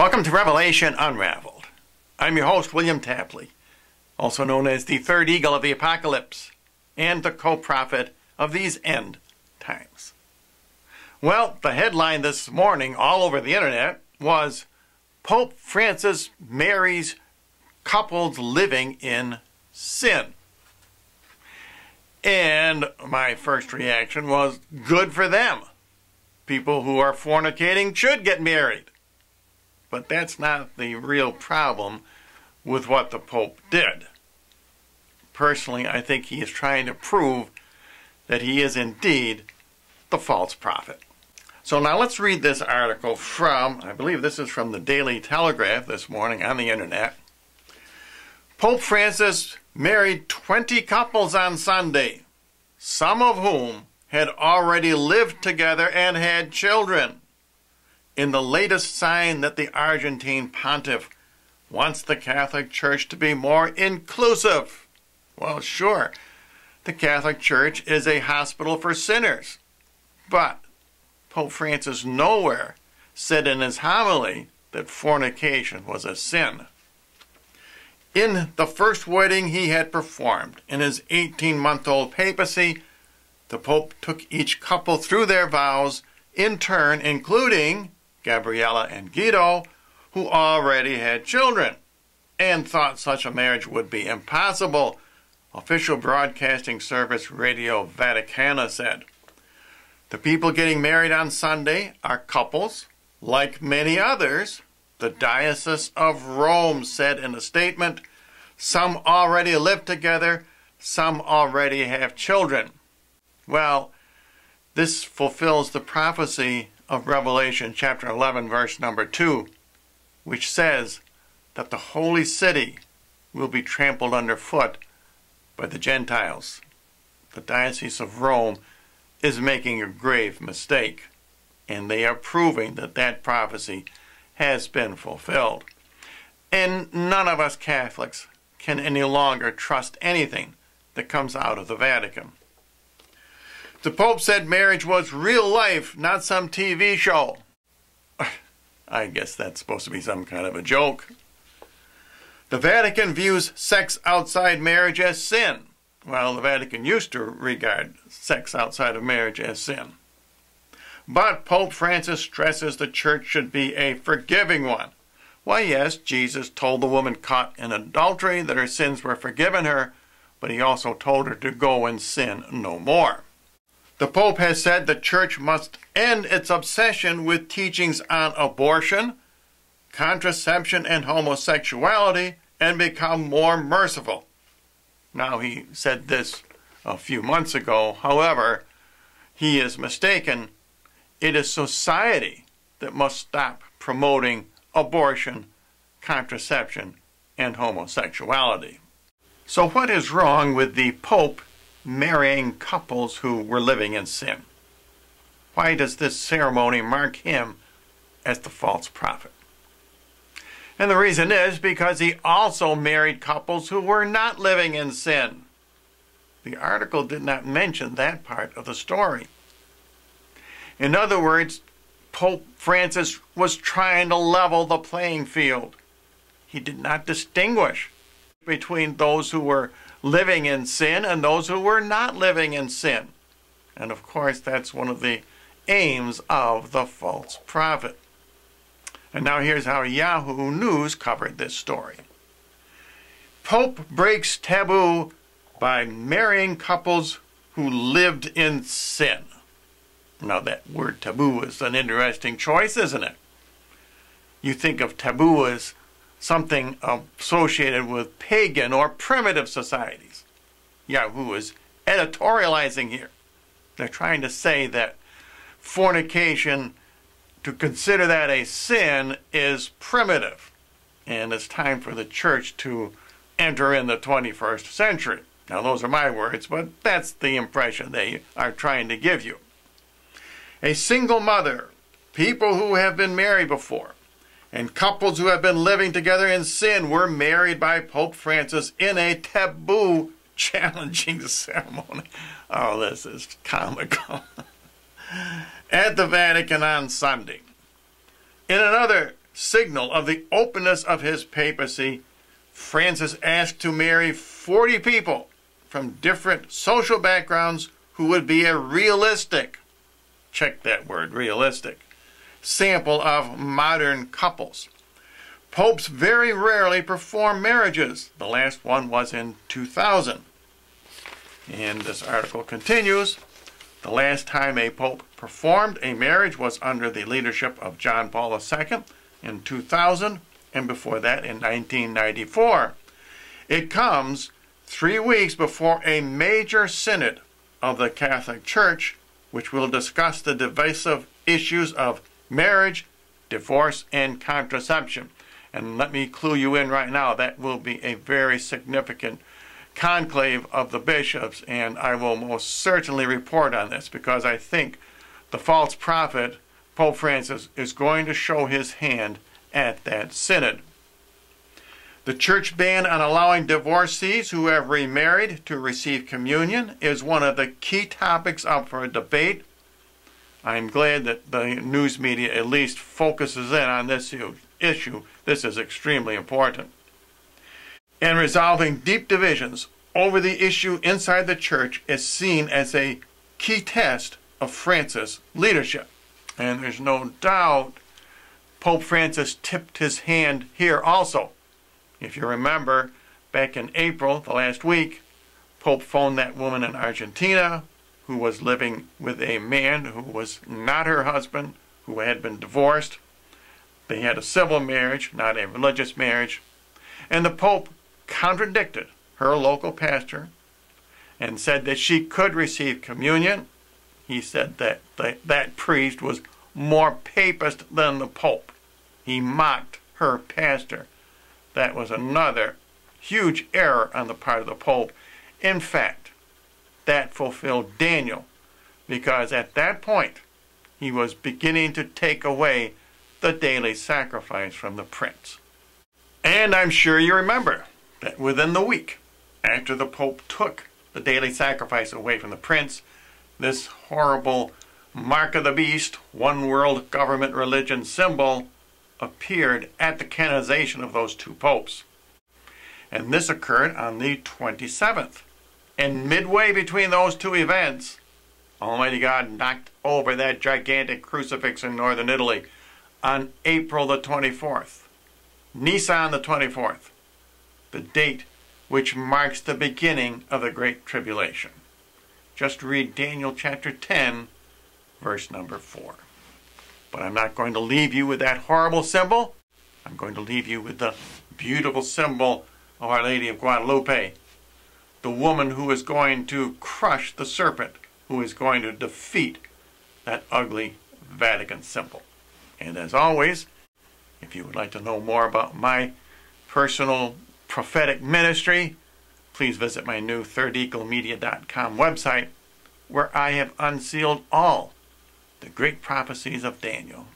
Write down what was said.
Welcome to Revelation Unraveled. I'm your host, William Tapley, also known as the third eagle of the apocalypse and the co-prophet of these end times. Well, the headline this morning all over the internet was Pope Francis marries couples living in sin. And my first reaction was, good for them. People who are fornicating should get married. But that's not the real problem with what the Pope did. Personally, I think he is trying to prove that he is indeed the false prophet. So now let's read this article from, I believe this is from the Daily Telegraph this morning on the internet. Pope Francis married 20 couples on Sunday, some of whom had already lived together and had children, in the latest sign that the Argentine pontiff wants the Catholic Church to be more inclusive. Well, sure, the Catholic Church is a hospital for sinners, but Pope Francis nowhere said in his homily that fornication was a sin. In the first wedding he had performed in his 18-month-old papacy, the Pope took each couple through their vows in turn, including Gabriella and Guido, who already had children, and thought such a marriage would be impossible, official broadcasting service Radio Vaticana said. The people getting married on Sunday are couples, like many others, the Diocese of Rome said in a statement. Some already live together, some already have children. Well, this fulfills the prophecy of Revelation chapter 11, verse number 2, which says that the holy city will be trampled underfoot by the Gentiles. The Diocese of Rome is making a grave mistake, and they are proving that that prophecy has been fulfilled. And none of us Catholics can any longer trust anything that comes out of the Vatican. The Pope said marriage was real life, not some TV show. I guess that's supposed to be some kind of a joke. The Vatican views sex outside marriage as sin. Well, the Vatican used to regard sex outside of marriage as sin. But Pope Francis stresses the church should be a forgiving one. Why, yes, Jesus told the woman caught in adultery that her sins were forgiven her, but he also told her to go and sin no more. The Pope has said the church must end its obsession with teachings on abortion, contraception, and homosexuality, and become more merciful. Now, he said this a few months ago. However, he is mistaken. It is society that must stop promoting abortion, contraception, and homosexuality. So what is wrong with the Pope marrying couples who were living in sin? Why does this ceremony mark him as the false prophet? And the reason is because he also married couples who were not living in sin. The article did not mention that part of the story. In other words, Pope Francis was trying to level the playing field. He did not distinguish between those who were living in sin and those who were not living in sin. And of course, that's one of the aims of the false prophet. And now here's how Yahoo News covered this story. Pope breaks taboo by marrying couples who lived in sin. Now that word taboo is an interesting choice, isn't it? You think of taboo as something associated with pagan or primitive societies. Yahoo is editorializing here. They're trying to say that fornication, to consider that a sin, is primitive. And it's time for the church to enter in the 21st century. Now those are my words, but that's the impression they are trying to give you. A single mother, people who have been married before, and couples who have been living together in sin were married by Pope Francis in a taboo-challenging ceremony. Oh, this is comical. At the Vatican on Sunday. In another signal of the openness of his papacy, Francis asked to marry 40 people from different social backgrounds who would be a realistic, check that word, realistic, sample of modern couples. Popes very rarely perform marriages. The last one was in 2000. And this article continues. The last time a pope performed a marriage was under the leadership of John Paul II in 2000, and before that in 1994. It comes 3 weeks before a major synod of the Catholic Church, which will discuss the divisive issues of marriage, divorce, and contraception. And let me clue you in right now, that will be a very significant conclave of the bishops, and I will most certainly report on this, because I think the false prophet, Pope Francis, is going to show his hand at that synod. The church ban on allowing divorcees who have remarried to receive communion is one of the key topics up for debate. I'm glad that the news media at least focuses in on this issue. This is extremely important. And resolving deep divisions over the issue inside the church is seen as a key test of Francis' leadership. And there's no doubt Pope Francis tipped his hand here also. If you remember, back in April, the last week, Pope phoned that woman in Argentina who was living with a man who was not her husband, who had been divorced. They had a civil marriage, not a religious marriage. And the Pope contradicted her local pastor and said that she could receive communion. He said that that priest was more papist than the Pope. He mocked her pastor. That was another huge error on the part of the Pope. In fact, that fulfilled Daniel, because at that point he was beginning to take away the daily sacrifice from the prince. And I'm sure you remember that within the week after the Pope took the daily sacrifice away from the prince, this horrible mark of the beast, one world government religion symbol appeared at the canonization of those two popes. And this occurred on the 27th. And midway between those two events, Almighty God knocked over that gigantic crucifix in northern Italy on April the 24th. Nisan the 24th, the date which marks the beginning of the Great Tribulation. Just read Daniel chapter 10, verse number 4. But I'm not going to leave you with that horrible symbol. I'm going to leave you with the beautiful symbol of Our Lady of Guadalupe, the woman who is going to crush the serpent, who is going to defeat that ugly Vatican symbol. And as always, if you would like to know more about my personal prophetic ministry, please visit my new thirdeaglemedia.com website, where I have unsealed all the great prophecies of Daniel.